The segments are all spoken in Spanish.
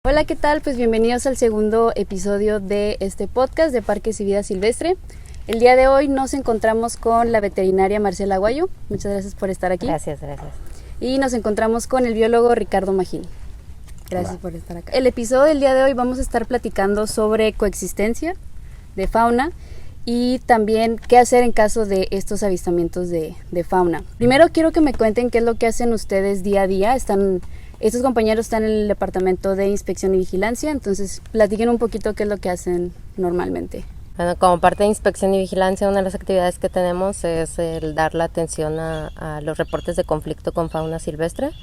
Hola, ¿qué tal? Pues bienvenidos al segundo episodio de este podcast de Parques y Vida Silvestre. El día de hoy nos encontramos con la veterinaria Marcela Aguayo. Muchas gracias por estar aquí. Gracias. Y nos encontramos con el biólogo Ricardo Magín. Gracias por estar acá. El episodio del día de hoy vamos a estar platicando sobre coexistencia de fauna y también qué hacer en caso de estos avistamientos de fauna. Primero quiero que me cuenten qué es lo que hacen ustedes día a día. Estos compañeros están en el departamento de inspección y vigilancia, entonces platiquen un poquito qué es lo que hacen normalmente. Bueno, como parte de inspección y vigilancia, una de las actividades que tenemos es el dar la atención a los reportes de conflicto con fauna silvestre,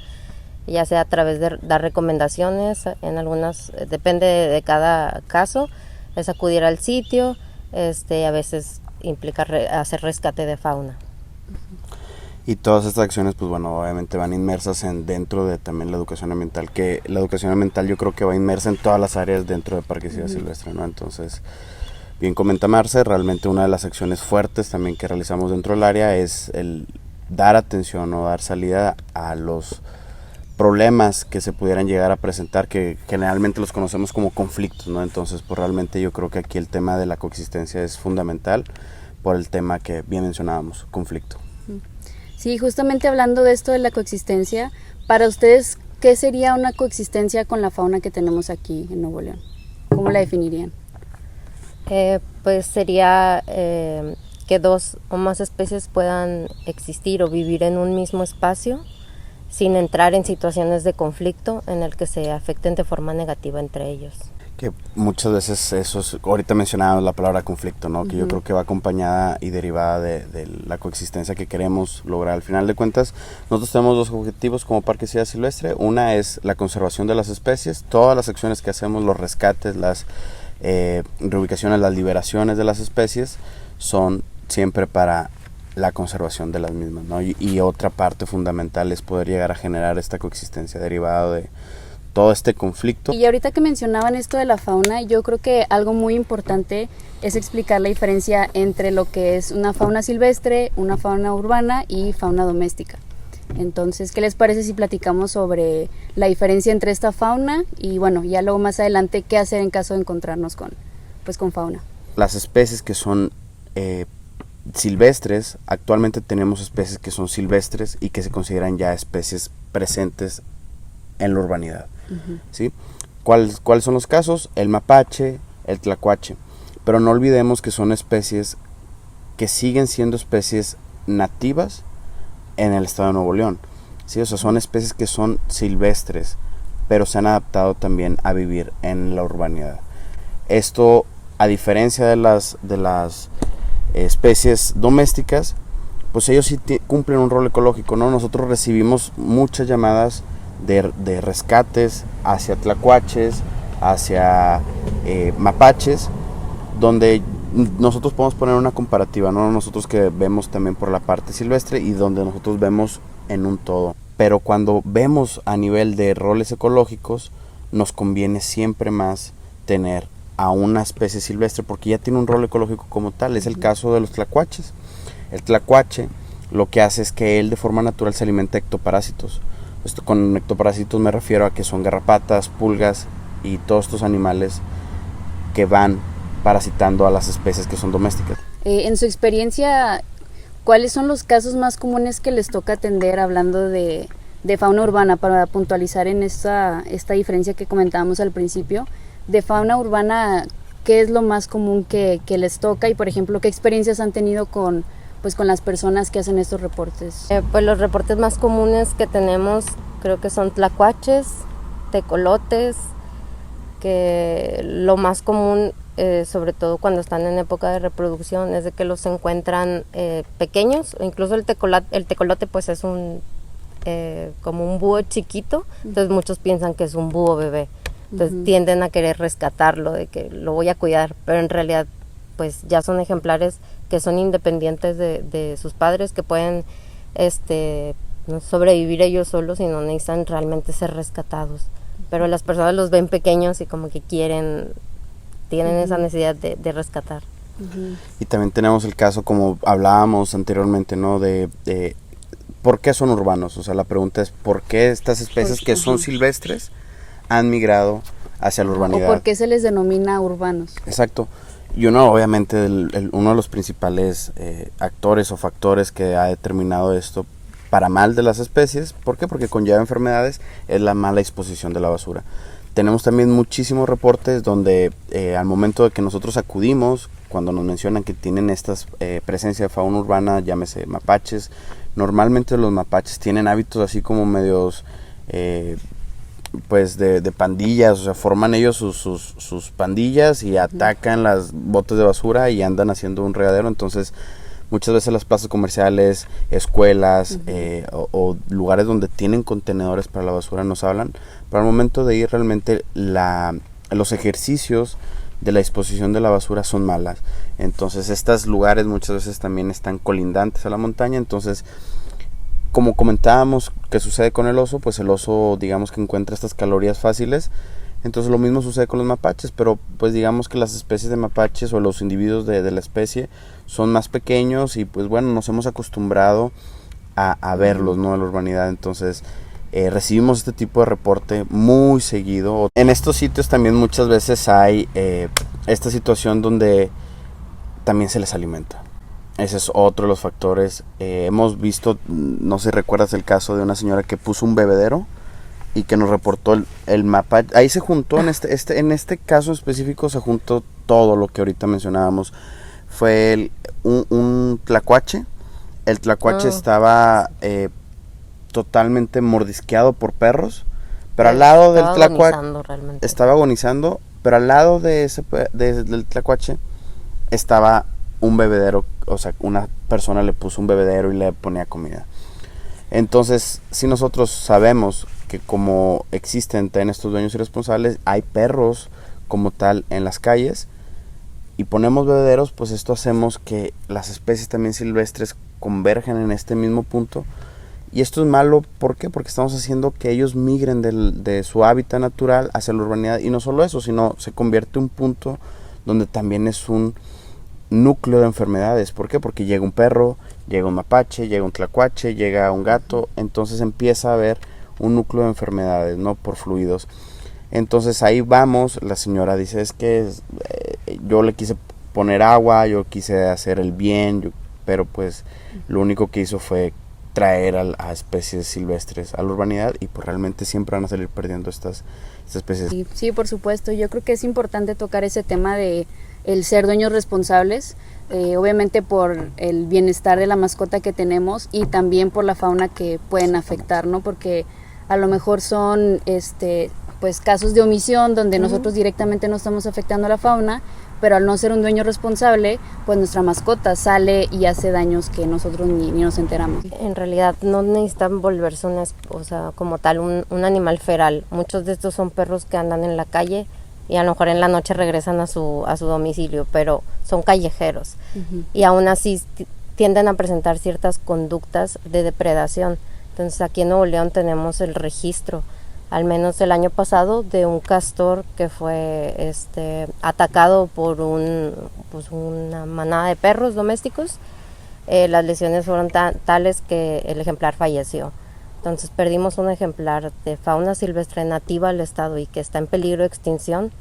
ya sea a través de dar recomendaciones, en algunas, depende de cada caso, es acudir al sitio, a veces implica hacer rescate de fauna. Y todas estas acciones, pues bueno, obviamente van inmersas dentro de también la educación ambiental, que la educación ambiental yo creo que va inmersa en todas las áreas dentro de Parques y Vida Silvestre, ¿no? Entonces, bien comenta Marce, realmente una de las acciones fuertes también que realizamos dentro del área es el dar atención o dar salida a los problemas que se pudieran llegar a presentar, que generalmente los conocemos como conflictos, ¿no? Entonces, pues realmente yo creo que aquí el tema de la coexistencia es fundamental por el tema que bien mencionábamos, conflicto. Sí, justamente hablando de esto de la coexistencia, para ustedes, ¿qué sería una coexistencia con la fauna que tenemos aquí en Nuevo León? ¿Cómo la definirían? Pues sería que dos o más especies puedan existir o vivir en un mismo espacio sin entrar en situaciones de conflicto en el que se afecten de forma negativa entre ellos. Que muchas veces eso es, ahorita mencionábamos la palabra conflicto, ¿no? Que yo creo que va acompañada y derivada de la coexistencia que queremos lograr. Al final de cuentas, nosotros tenemos dos objetivos como Parques y Vida Silvestre. Una es la conservación de las especies. Todas las acciones que hacemos, los rescates, las reubicaciones, las liberaciones de las especies, son siempre para la conservación de las mismas, ¿no? Y otra parte fundamental es poder llegar a generar esta coexistencia derivada de todo este conflicto. Y ahorita que mencionaban esto de la fauna, yo creo que algo muy importante es explicar la diferencia entre lo que es una fauna silvestre, una fauna urbana y fauna doméstica. Entonces, ¿qué les parece si platicamos sobre la diferencia entre esta fauna y bueno, ya luego más adelante qué hacer en caso de encontrarnos con fauna? Las especies que son silvestres, actualmente tenemos especies que son silvestres y que se consideran ya especies presentes en la urbanidad. ¿Sí? ¿Cuáles son los casos? El mapache, el tlacuache. Pero no olvidemos que son especies que siguen siendo especies nativas en el estado de Nuevo León. ¿Sí? O sea, son especies que son silvestres, pero se han adaptado también a vivir en la urbanidad. Esto, a diferencia de las especies domésticas, pues ellos sí cumplen un rol ecológico, ¿no? Nosotros recibimos muchas llamadas de rescates hacia tlacuaches, hacia mapaches, donde nosotros podemos poner una comparativa, ¿no? Nosotros que vemos también por la parte silvestre y donde nosotros vemos en un todo. Pero cuando vemos a nivel de roles ecológicos, nos conviene siempre más tener a una especie silvestre porque ya tiene un rol ecológico como tal. Es el caso de los tlacuaches. El tlacuache lo que hace es que él de forma natural se alimenta de ectoparásitos. Esto, con ectoparásitos me refiero a que son garrapatas, pulgas y todos estos animales que van parasitando a las especies que son domésticas. En su experiencia, ¿cuáles son los casos más comunes que les toca atender hablando de fauna urbana para puntualizar en esta diferencia que comentábamos al principio? De fauna urbana, ¿qué es lo más común que les toca? Y por ejemplo, ¿qué experiencias han tenido con las personas que hacen estos reportes? Pues los reportes más comunes que tenemos creo que son tlacuaches, tecolotes, que lo más común, sobre todo cuando están en época de reproducción, es de que los encuentran pequeños, o incluso el tecolote pues es como un búho chiquito, entonces muchos piensan que es un búho bebé, entonces tienden a querer rescatarlo, de que lo voy a cuidar, pero en realidad pues ya son ejemplares que son independientes de sus padres, que pueden no sobrevivir ellos solos y no necesitan realmente ser rescatados. Pero las personas los ven pequeños y como que tienen esa necesidad de rescatar. Y también tenemos el caso, como hablábamos anteriormente, ¿no? De ¿por qué son urbanos? O sea, la pregunta es ¿por qué estas especies que son silvestres han migrado hacia la urbanidad. ¿O por qué se les denomina urbanos? Exacto. Y uno, obviamente, uno de los principales actores o factores que ha determinado esto para mal de las especies, ¿por qué? Porque conlleva enfermedades, es la mala disposición de la basura. Tenemos también muchísimos reportes donde al momento de que nosotros acudimos, cuando nos mencionan que tienen estas presencia de fauna urbana, llámese mapaches, normalmente los mapaches tienen hábitos así como medios pues de pandillas, o sea, forman ellos sus pandillas y atacan las botes de basura y andan haciendo un regadero. Entonces muchas veces las plazas comerciales, escuelas o lugares donde tienen contenedores para la basura nos hablan, pero al momento de ir realmente los ejercicios de la disposición de la basura son malas. Entonces estos lugares muchas veces también están colindantes a la montaña. Entonces, como comentábamos que sucede con el oso, pues el oso digamos que encuentra estas calorías fáciles. Entonces lo mismo sucede con los mapaches, pero pues digamos que las especies de mapaches o los individuos de la especie son más pequeños y pues bueno, nos hemos acostumbrado a verlos, ¿no? En la urbanidad. Entonces recibimos este tipo de reporte muy seguido. En estos sitios también muchas veces hay esta situación donde también se les alimenta. Ese es otro de los factores. Hemos visto, no sé si recuerdas el caso de una señora que puso un bebedero y que nos reportó el mapache. Ahí se juntó, en este caso específico se juntó todo lo que ahorita mencionábamos. Fue un tlacuache. El tlacuache estaba totalmente mordisqueado por perros, pero al lado del tlacuache estaba agonizando, pero al lado del tlacuache estaba un bebedero, o sea, una persona le puso un bebedero y le ponía comida. Entonces, si nosotros sabemos que como existen en estos dueños irresponsables, hay perros como tal en las calles y ponemos bebederos, pues esto hacemos que las especies también silvestres convergen en este mismo punto. Y esto es malo, ¿por qué? Porque estamos haciendo que ellos migren de su hábitat natural hacia la urbanidad. Y no solo eso, sino se convierte en un punto donde también es un núcleo de enfermedades. ¿Por qué? Porque llega un perro, llega un mapache, llega un tlacuache, llega un gato. Entonces empieza a haber un núcleo de enfermedades, ¿no? Por fluidos. Entonces ahí vamos, la señora dice, es que yo le quise poner agua, yo quise hacer el bien, pero pues lo único que hizo fue traer a especies silvestres a la urbanidad y pues realmente siempre van a salir perdiendo estas especies. Sí, por supuesto. Yo creo que es importante tocar ese tema de el ser dueños responsables, obviamente por el bienestar de la mascota que tenemos y también por la fauna que pueden afectar, ¿no? Porque a lo mejor son pues casos de omisión donde nosotros directamente no estamos afectando a la fauna, pero al no ser un dueño responsable, pues nuestra mascota sale y hace daños que nosotros ni nos enteramos. En realidad no necesitan volverse como tal un animal feral. Muchos de estos son perros que andan en la calle y a lo mejor en la noche regresan a su domicilio, pero son callejeros. Y aún así tienden a presentar ciertas conductas de depredación. Entonces aquí en Nuevo León tenemos el registro, al menos el año pasado, de un castor que fue atacado por una manada de perros domésticos. Las lesiones fueron tales que el ejemplar falleció. Entonces perdimos un ejemplar de fauna silvestre nativa al estado y que está en peligro de extinción,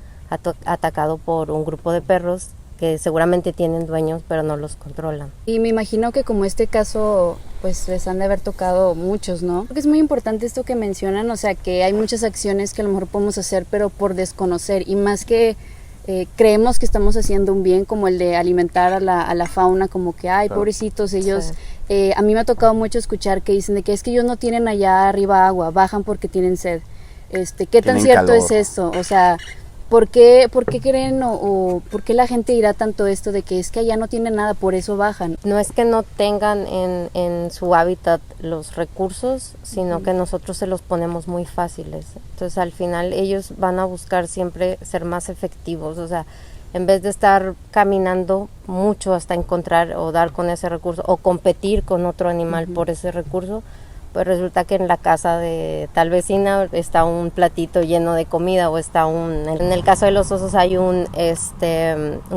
atacado por un grupo de perros que seguramente tienen dueños pero no los controlan. Y me imagino que como este caso pues les han de haber tocado muchos, ¿no? Porque es muy importante esto que mencionan, o sea que hay muchas acciones que a lo mejor podemos hacer pero por desconocer y más que creemos que estamos haciendo un bien como el de alimentar a la fauna, como que ay pobrecitos ellos, sí. A mí me ha tocado mucho escuchar que dicen de que es que ellos no tienen allá arriba agua, bajan porque tienen sed. ¿Qué tan cierto es esto? O sea, ¿por qué creen o por qué la gente dirá tanto esto de que es que allá no tienen nada, por eso bajan? No es que no tengan en su hábitat los recursos, sino que nosotros se los ponemos muy fáciles. Entonces al final ellos van a buscar siempre ser más efectivos, o sea, en vez de estar caminando mucho hasta encontrar o dar con ese recurso o competir con otro animal por ese recurso, pues resulta que en la casa de tal vecina está un platito lleno de comida o está en el caso de los osos hay un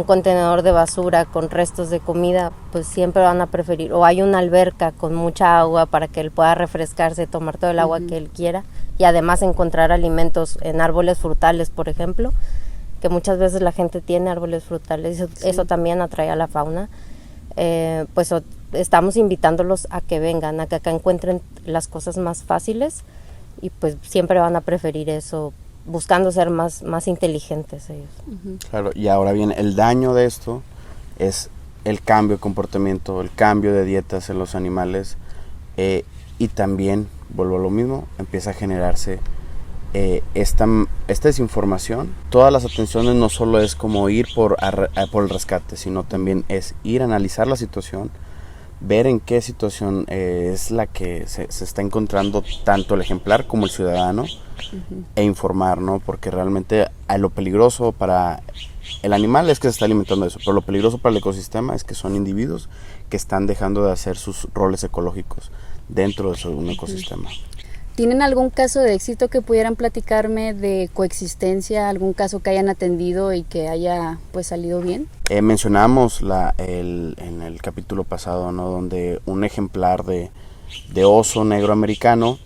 contenedor de basura con restos de comida, pues siempre van a preferir, o hay una alberca con mucha agua para que él pueda refrescarse, tomar todo el agua que él quiera, y además encontrar alimentos en árboles frutales, por ejemplo, que muchas veces la gente tiene árboles frutales, eso también atrae a la fauna. Pues estamos invitándolos a que vengan, a que acá encuentren las cosas más fáciles, y pues siempre van a preferir eso, buscando ser más inteligentes ellos. Claro, y ahora bien, el daño de esto es el cambio de comportamiento, el cambio de dietas en los animales, y también, vuelvo a lo mismo, empieza a generarse esta desinformación. Todas las atenciones no solo es como ir por el rescate, sino también es ir a analizar la situación, ver en qué situación es la que se está encontrando tanto el ejemplar como el ciudadano, e informar, ¿no? Porque realmente lo peligroso para el animal es que se está alimentando de eso, pero lo peligroso para el ecosistema es que son individuos que están dejando de hacer sus roles ecológicos dentro de un ecosistema. ¿Tienen algún caso de éxito que pudieran platicarme de coexistencia, algún caso que hayan atendido y que haya pues salido bien? Mencionamos en el capítulo pasado, ¿no? Donde un ejemplar de oso negro americano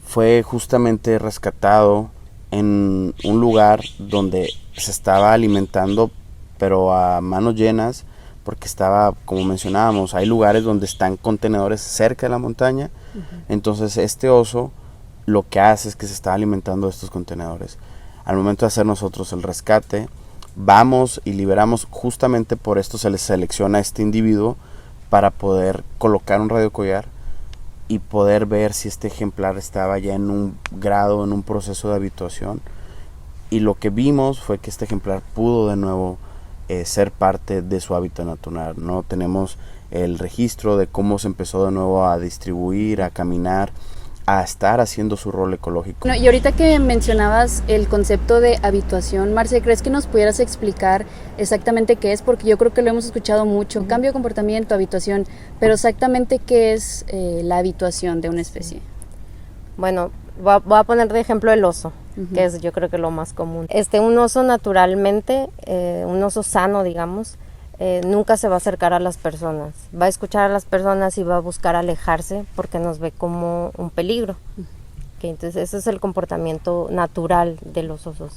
fue justamente rescatado en un lugar donde se estaba alimentando, pero a manos llenas, porque estaba, como mencionábamos, hay lugares donde están contenedores cerca de la montaña. Entonces este oso lo que hace es que se está alimentando de estos contenedores. Al momento de hacer nosotros el rescate, vamos y liberamos, justamente por esto se les selecciona a este individuo para poder colocar un radiocollar y poder ver si este ejemplar estaba ya en un grado, en un proceso de habituación. Y lo que vimos fue que este ejemplar pudo de nuevo ser parte de su hábitat natural, ¿no? Tenemos el registro de cómo se empezó de nuevo a distribuir, a caminar, a estar haciendo su rol ecológico. Bueno, y ahorita que mencionabas el concepto de habituación, Marce, ¿crees que nos pudieras explicar exactamente qué es? Porque yo creo que lo hemos escuchado mucho, cambio de comportamiento, habituación, pero exactamente qué es la habituación de una especie. Bueno, voy a poner de ejemplo el oso, que es yo creo que lo más común. Un oso naturalmente, un oso sano, digamos, nunca se va a acercar a las personas, va a escuchar a las personas y va a buscar alejarse porque nos ve como un peligro. Entonces ese es el comportamiento natural de los osos.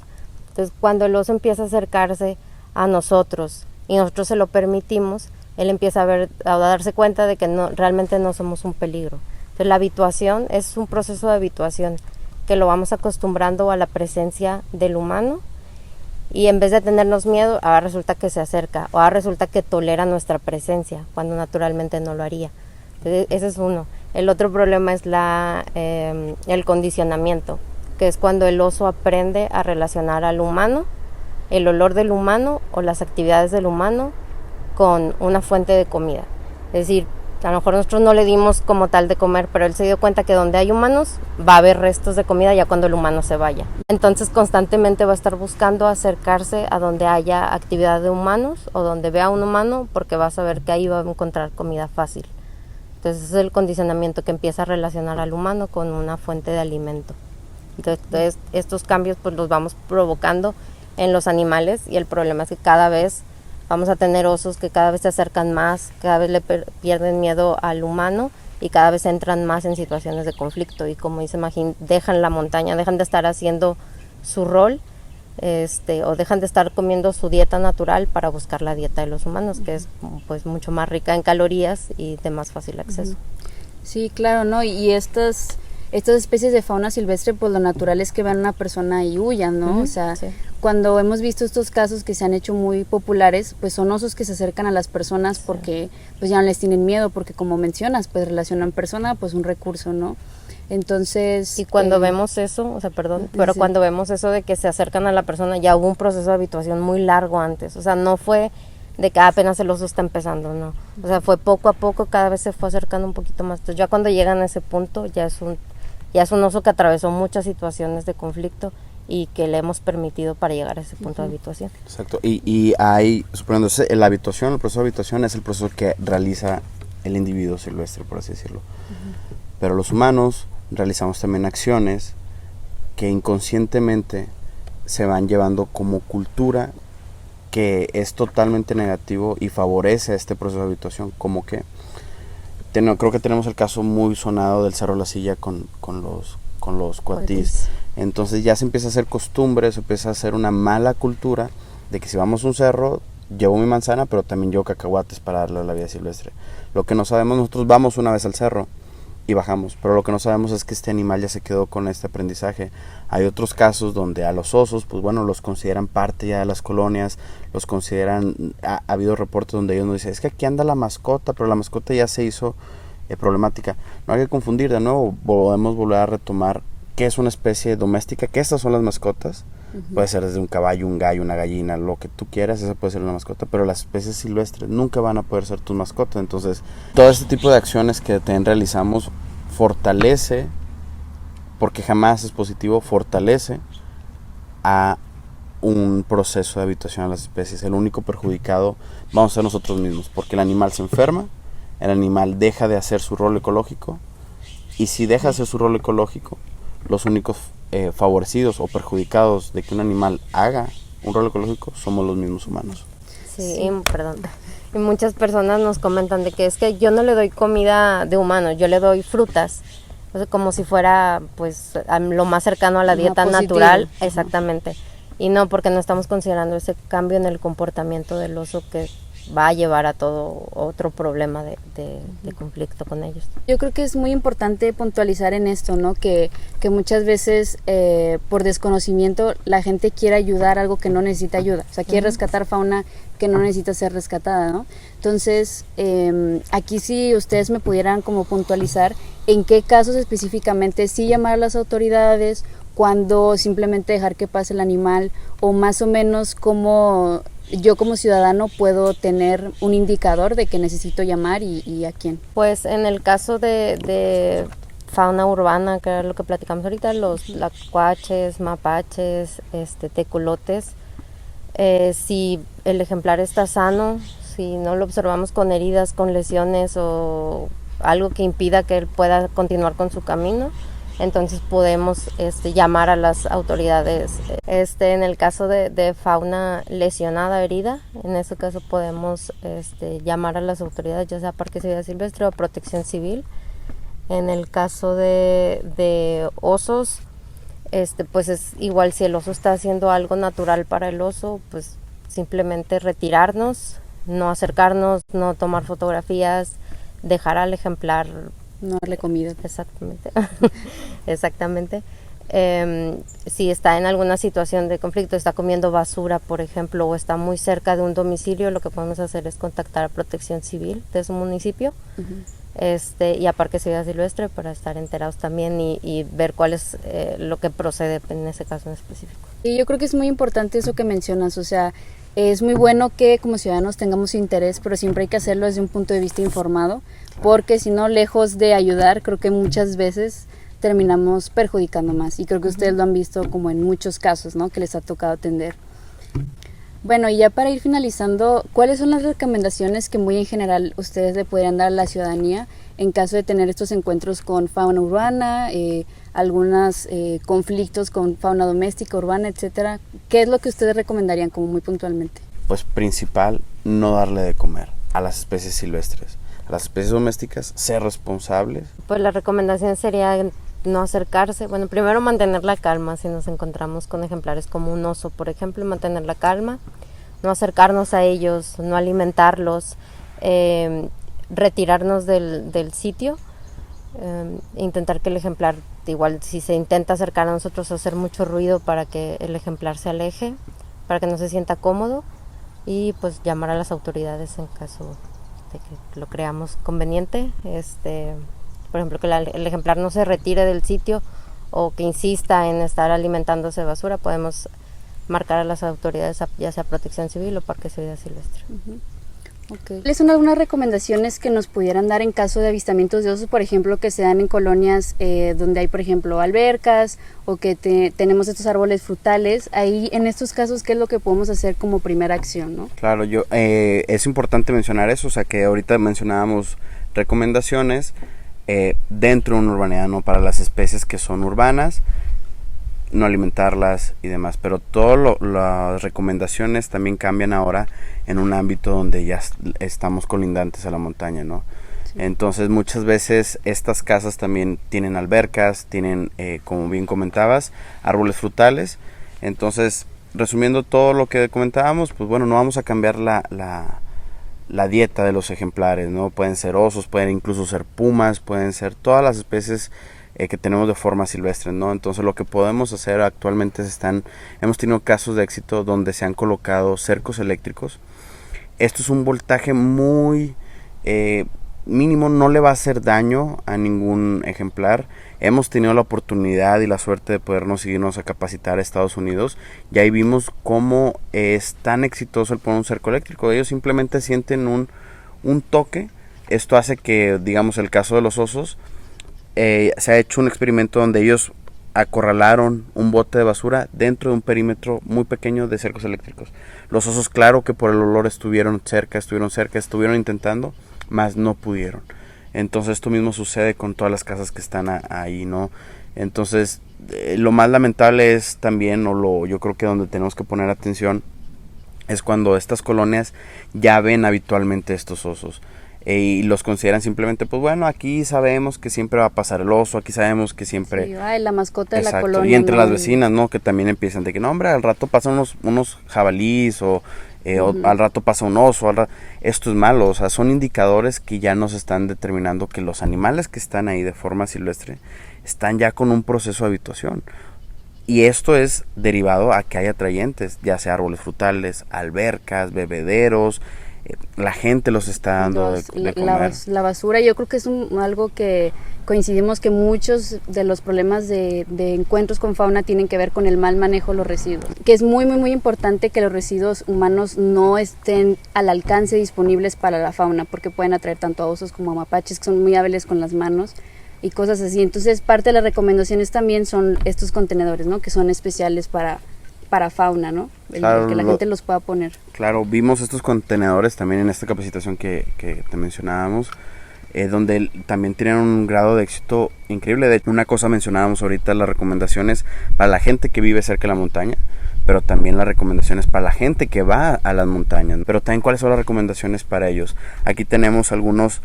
Entonces cuando el oso empieza a acercarse a nosotros y nosotros se lo permitimos, él empieza a darse cuenta de que realmente no somos un peligro. Entonces la habituación es un proceso de habituación que lo vamos acostumbrando a la presencia del humano, y en vez de tenernos miedo, ahora resulta que se acerca, o ahora resulta que tolera nuestra presencia, cuando naturalmente no lo haría. Entonces, ese es uno. El otro problema es el condicionamiento, que es cuando el oso aprende a relacionar al humano, el olor del humano o las actividades del humano con una fuente de comida. Es decir, a lo mejor nosotros no le dimos como tal de comer, pero él se dio cuenta que donde hay humanos va a haber restos de comida ya cuando el humano se vaya. Entonces constantemente va a estar buscando acercarse a donde haya actividad de humanos o donde vea a un humano, porque va a saber que ahí va a encontrar comida fácil. Entonces ese es el condicionamiento, que empieza a relacionar al humano con una fuente de alimento. Entonces estos cambios pues los vamos provocando en los animales, y el problema es que cada vez vamos a tener osos que cada vez se acercan más, cada vez le pierden miedo al humano y cada vez entran más en situaciones de conflicto. Y como dice Magín, dejan la montaña, dejan de estar haciendo su rol, o dejan de estar comiendo su dieta natural para buscar la dieta de los humanos, que es pues mucho más rica en calorías y de más fácil acceso. Sí, claro, ¿no? Y estas especies de fauna silvestre, pues lo natural es que vean a una persona y huyan, ¿no? O sea, sí. Cuando hemos visto estos casos que se han hecho muy populares, pues son osos que se acercan a las personas porque pues ya no les tienen miedo, porque como mencionas, pues relacionan persona, pues un recurso, ¿no? Entonces... Y cuando vemos eso, o sea, perdón, pero sí, cuando vemos eso de que se acercan a la persona, ya hubo un proceso de habituación muy largo antes, o sea, no fue de que apenas el oso está empezando, no. O sea, fue poco a poco, cada vez se fue acercando un poquito más. Entonces ya cuando llegan a ese punto, ya es un oso que atravesó muchas situaciones de conflicto y que le hemos permitido para llegar a ese punto de habituación. Exacto, y hay, suponiéndose, el proceso de habituación es el proceso que realiza el individuo silvestre, por así decirlo. Pero los humanos realizamos también acciones que inconscientemente se van llevando como cultura, que es totalmente negativo y favorece a este proceso de habituación, como que creo que tenemos el caso muy sonado del Cerro La Silla con los cuatís. Entonces ya se empieza a hacer costumbre, se empieza a hacer una mala cultura de que si vamos a un cerro, llevo mi manzana, pero también llevo cacahuates para darle a la vida silvestre. Lo que no sabemos, nosotros vamos una vez al cerro y bajamos, pero lo que no sabemos es que este animal ya se quedó con este aprendizaje. Hay otros casos donde a los osos, pues bueno, los consideran parte ya de las colonias, los consideran, ha habido reportes donde ellos nos dicen, es que aquí anda la mascota, pero la mascota ya se hizo problemática. No hay que confundir, de nuevo, podemos volver a retomar qué es una especie doméstica, que estas son las mascotas. Puede ser desde un caballo, un gallo, una gallina, lo que tú quieras, esa puede ser una mascota, pero las especies silvestres nunca van a poder ser tus mascotas. Entonces, todo este tipo de acciones que también realizamos fortalece, porque jamás es positivo, fortalece a un proceso de habituación a las especies. El único perjudicado vamos a ser nosotros mismos, porque el animal se enferma, el animal deja de hacer su rol ecológico, y si deja de hacer su rol ecológico, los únicos favorecidos o perjudicados de que un animal haga un rol ecológico somos los mismos humanos. Sí. Y muchas personas nos comentan de que es que yo no le doy comida de humano, yo le doy frutas, o sea, como si fuera pues lo más cercano a la dieta natural, exactamente. Y no, porque no estamos considerando ese cambio en el comportamiento del oso que va a llevar a todo otro problema de conflicto con ellos. Yo creo que es muy importante puntualizar en esto, ¿no? Que muchas veces por desconocimiento la gente quiere ayudar a algo que no necesita ayuda, o sea, quiere rescatar fauna que no necesita ser rescatada, ¿no? Entonces, aquí si ustedes me pudieran como puntualizar en qué casos específicamente sí llamar a las autoridades, cuando simplemente dejar que pase el animal, o más o menos cómo yo como ciudadano puedo tener un indicador de que necesito llamar y a quién. Pues en el caso de fauna urbana, que era lo que platicamos ahorita, los tlacuaches, mapaches, tecolotes, si el ejemplar está sano, si no lo observamos con heridas, con lesiones o algo que impida que él pueda continuar con su camino, entonces podemos llamar a las autoridades. En el caso de fauna lesionada, herida, en ese caso podemos llamar a las autoridades, ya sea Parques de Vida Silvestre o Protección Civil. En el caso de osos, pues es igual, si el oso está haciendo algo natural para el oso, pues simplemente retirarnos, no acercarnos, no tomar fotografías, dejar al ejemplar. No darle comida. Exactamente. Si está en alguna situación de conflicto, está comiendo basura, por ejemplo, o está muy cerca de un domicilio, lo que podemos hacer es contactar a Protección Civil de su municipio, y a Parques de Vida Silvestre para estar enterados también y ver cuál es lo que procede en ese caso en específico. Y yo creo que es muy importante eso que mencionas, o sea, es muy bueno que como ciudadanos tengamos interés, pero siempre hay que hacerlo desde un punto de vista informado, porque si no, lejos de ayudar, creo que muchas veces terminamos perjudicando más, y creo que ustedes lo han visto como en muchos casos, ¿no?, que les ha tocado atender. Bueno, y ya para ir finalizando, ¿cuáles son las recomendaciones que muy en general ustedes le podrían dar a la ciudadanía en caso de tener estos encuentros con fauna urbana, algunos conflictos con fauna doméstica, urbana, etcétera? ¿Qué es lo que ustedes recomendarían como muy puntualmente? Pues principal, no darle de comer a las especies silvestres. A las especies domésticas, ser responsables. Pues la recomendación sería no acercarse. Bueno, primero mantener la calma si nos encontramos con ejemplares como un oso, por ejemplo, mantener la calma, no acercarnos a ellos, no alimentarlos, retirarnos del sitio, intentar que el ejemplar, igual si se intenta acercar a nosotros, hacer mucho ruido para que el ejemplar se aleje, para que no se sienta cómodo, y pues llamar a las autoridades en caso de que lo creamos conveniente. Por ejemplo, que el ejemplar no se retire del sitio o que insista en estar alimentándose de basura, podemos marcar a las autoridades, ya sea Protección Civil o Parques de Vida Silvestre. Okay. ¿Cuáles son algunas recomendaciones que nos pudieran dar en caso de avistamientos de osos, por ejemplo, que se dan en colonias donde hay, por ejemplo, albercas o que tenemos estos árboles frutales? Ahí, en estos casos, ¿qué es lo que podemos hacer como primera acción, no? Claro, es importante mencionar eso, o sea, que ahorita mencionábamos recomendaciones dentro de una urbanidad, ¿no? Para las especies que son urbanas, no alimentarlas y demás, pero todas las recomendaciones también cambian ahora en un ámbito donde ya estamos colindantes a la montaña, ¿no? Sí. Entonces muchas veces estas casas también tienen albercas, tienen, como bien comentabas, árboles frutales. Entonces, resumiendo todo lo que comentábamos, pues bueno, no vamos a cambiar la dieta de los ejemplares, ¿no? Pueden ser osos, pueden incluso ser pumas, pueden ser todas las especies que tenemos de forma silvestre, ¿no? Entonces lo que podemos hacer actualmente hemos tenido casos de éxito donde se han colocado cercos eléctricos. Esto es un voltaje muy mínimo, no le va a hacer daño a ningún ejemplar. Hemos tenido la oportunidad y la suerte de podernos irnos a capacitar a Estados Unidos y ahí vimos cómo es tan exitoso el poner un cerco eléctrico. Ellos simplemente sienten un toque. Esto hace que, digamos, el caso de los osos, se ha hecho un experimento donde ellos acorralaron un bote de basura dentro de un perímetro muy pequeño de cercos eléctricos. Los osos, claro que por el olor estuvieron cerca, estuvieron intentando, mas no pudieron. Entonces esto mismo sucede con todas las casas que están ahí, ¿no? Entonces lo más lamentable es también, yo creo que donde tenemos que poner atención es cuando estas colonias ya ven habitualmente estos osos. Y los consideran simplemente, pues bueno, aquí sabemos que siempre va a pasar el oso, aquí sabemos que siempre... Sí, la mascota de la Exacto. colonia. Y entre las vecinas, ¿no? Que también empiezan de que, no, hombre, al rato pasan unos jabalís o al rato pasa un oso. Esto es malo, o sea, son indicadores que ya nos están determinando que los animales que están ahí de forma silvestre están ya con un proceso de habituación. Y esto es derivado a que hay atrayentes, ya sea árboles frutales, albercas, bebederos. La gente los está dando de comer. La basura, yo creo que es algo que coincidimos que muchos de los problemas de encuentros con fauna tienen que ver con el mal manejo de los residuos. Que es muy, muy, muy importante que los residuos humanos no estén al alcance disponibles para la fauna, porque pueden atraer tanto a osos como a mapaches, que son muy hábiles con las manos y cosas así. Entonces, parte de las recomendaciones también son estos contenedores, ¿no? Que son especiales para fauna, ¿no? Claro, que la gente los pueda poner. Claro, vimos estos contenedores también en esta capacitación que te mencionábamos, donde también tienen un grado de éxito increíble. De hecho, una cosa mencionábamos ahorita, las recomendaciones para la gente que vive cerca de la montaña, pero también las recomendaciones para la gente que va a las montañas, pero también cuáles son las recomendaciones para ellos. Aquí tenemos algunos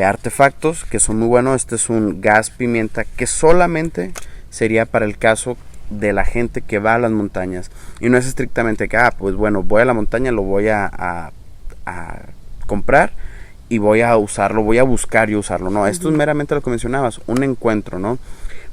artefactos que son muy buenos. Este es un gas pimienta que solamente sería para el caso de la gente que va a las montañas, y no es estrictamente que pues bueno, voy a la montaña, lo voy a comprar y voy a usarlo, voy a buscar y usarlo. No, esto es meramente lo que mencionabas, un encuentro, ¿no?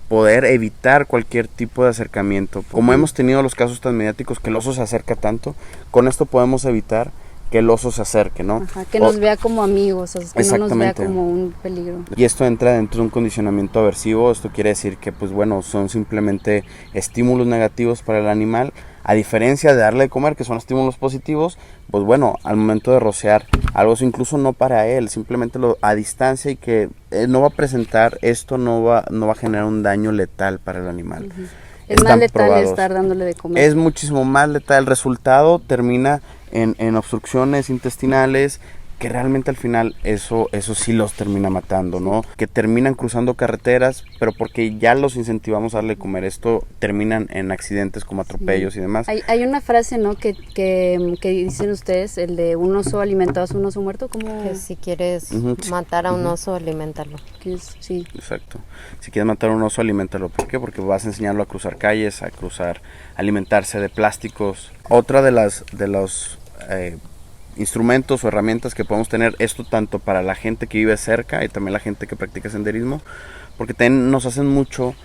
Poder evitar cualquier tipo de acercamiento. Como hemos tenido los casos tan mediáticos que el oso se acerca tanto, con esto podemos evitar que el oso se acerque, ¿no? Ajá, que nos vea como amigos, o sea, que no nos vea como un peligro. Y esto entra dentro de un condicionamiento aversivo. Esto quiere decir que, pues bueno, son simplemente estímulos negativos para el animal, a diferencia de darle de comer, que son estímulos positivos. Pues bueno, al momento de rociar algo, incluso no para él, simplemente a distancia, y que no va a presentar, esto no va a generar un daño letal para el animal. Uh-huh. Es más letal estar dándole de comer. Es muchísimo más letal. El resultado termina en obstrucciones intestinales, que realmente al final eso sí los termina matando, ¿no? Que terminan cruzando carreteras, pero porque ya los incentivamos a darle comer. Esto terminan en accidentes como atropellos y demás. Hay una frase, ¿no? que dicen ustedes, el de un oso alimentado es un oso muerto, como que si quieres matar a un oso, aliméntalo. Sí. Exacto. Si quieres matar a un oso, aliméntalo. ¿Por qué? Porque vas a enseñarlo a cruzar calles, a alimentarse de plásticos. Otra de los instrumentos o herramientas que podemos tener, esto tanto para la gente que vive cerca y también la gente que practica senderismo, porque también nos hacen mucho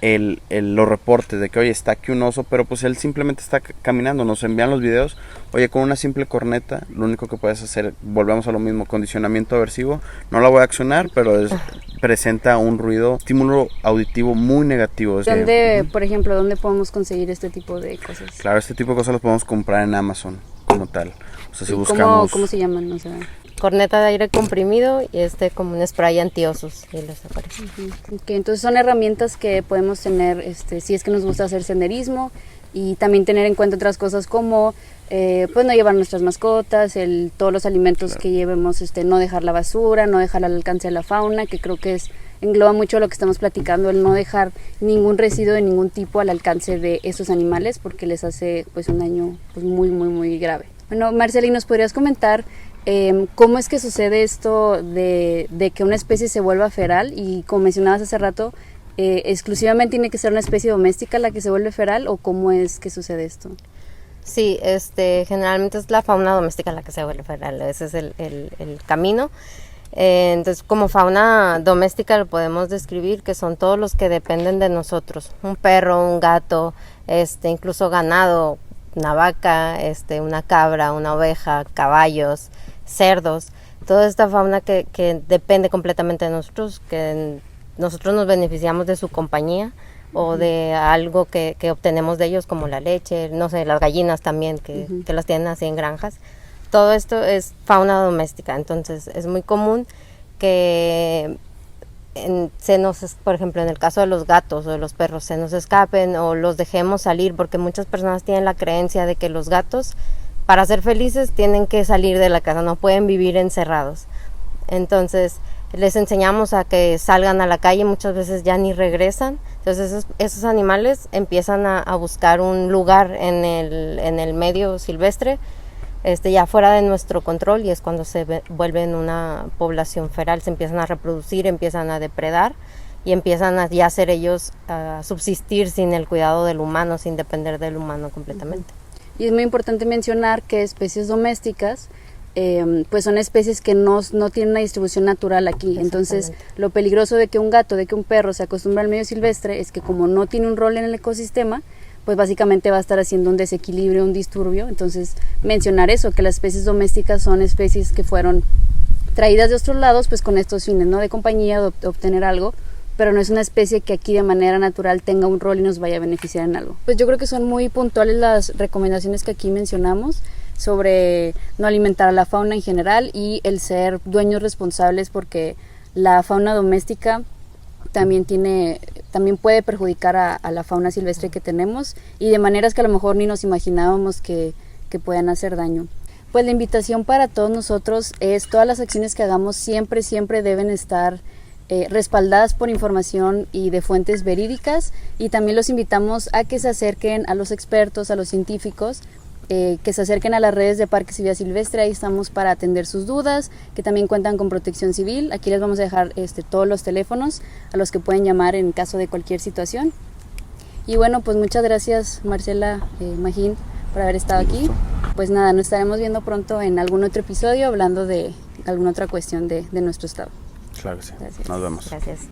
los reportes de que, oye, está aquí un oso, pero pues él simplemente está caminando. Nos envían los videos, oye, con una simple corneta, lo único que puedes hacer, volvemos a lo mismo, condicionamiento aversivo, no la voy a accionar, pero presenta un ruido, estímulo auditivo muy negativo. ¿Dónde, por ejemplo, dónde podemos conseguir este tipo de cosas? Claro, este tipo de cosas las podemos comprar en Amazon como tal. O sea, si buscamos... ¿Cómo se llaman? O sea, corneta de aire comprimido y como un spray antiosos y les aparece. Okay, entonces son herramientas que podemos tener si es que nos gusta hacer senderismo, y también tener en cuenta otras cosas como pues no llevar nuestras mascotas, todos los alimentos que llevemos, no dejar la basura, no dejar al alcance de la fauna, que creo que engloba mucho lo que estamos platicando, el no dejar ningún residuo de ningún tipo al alcance de esos animales, porque les hace pues un daño pues muy muy muy grave. Bueno, Marcela, ¿nos podrías comentar cómo es que sucede esto de que una especie se vuelva feral? Y como mencionabas hace rato, ¿exclusivamente tiene que ser una especie doméstica la que se vuelve feral, o cómo es que sucede esto? Sí, generalmente es la fauna doméstica la que se vuelve feral, ese es el camino. Entonces, como fauna doméstica lo podemos describir que son todos los que dependen de nosotros, un perro, un gato, incluso ganado, una vaca, una cabra, una oveja, caballos, cerdos, toda esta fauna que depende completamente de nosotros, que nosotros nos beneficiamos de su compañía o de algo que obtenemos de ellos, como la leche, no sé, las gallinas también, que las tienen así en granjas. Todo esto es fauna doméstica, entonces es muy común que por ejemplo, en el caso de los gatos o de los perros, se nos escapen o los dejemos salir, porque muchas personas tienen la creencia de que los gatos, para ser felices, tienen que salir de la casa, no pueden vivir encerrados. Entonces les enseñamos a que salgan a la calle, muchas veces ya ni regresan. Entonces esos animales empiezan a buscar un lugar en el medio silvestre, ya fuera de nuestro control, y es cuando se vuelven una población feral, se empiezan a reproducir, empiezan a depredar y empiezan a ya ser ellos a subsistir sin el cuidado del humano, sin depender del humano completamente. Y es muy importante mencionar que especies domésticas pues son especies que no tienen una distribución natural aquí. Entonces lo peligroso de que un gato, de que un perro se acostumbre al medio silvestre es que, como no tiene un rol en el ecosistema, pues básicamente va a estar haciendo un desequilibrio, un disturbio. Entonces mencionar eso, que las especies domésticas son especies que fueron traídas de otros lados pues con estos fines, ¿no? De compañía, de obtener algo, pero no es una especie que aquí de manera natural tenga un rol y nos vaya a beneficiar en algo. Pues yo creo que son muy puntuales las recomendaciones que aquí mencionamos sobre no alimentar a la fauna en general y el ser dueños responsables, porque la fauna doméstica también puede perjudicar a la fauna silvestre que tenemos, y de maneras que a lo mejor ni nos imaginábamos que puedan hacer daño. Pues la invitación para todos nosotros es: todas las acciones que hagamos siempre deben estar respaldadas por información y de fuentes verídicas, y también los invitamos a que se acerquen a los expertos, a los científicos, que se acerquen a las redes de Parques y Vida Silvestre. Ahí estamos para atender sus dudas, que también cuentan con protección civil. Aquí les vamos a dejar todos los teléfonos a los que pueden llamar en caso de cualquier situación. Y bueno, pues muchas gracias, Marcela, Magín, por haber estado aquí. Pues nada, nos estaremos viendo pronto en algún otro episodio hablando de alguna otra cuestión de nuestro estado. Claro que sí. Gracias. Nos vemos. Gracias.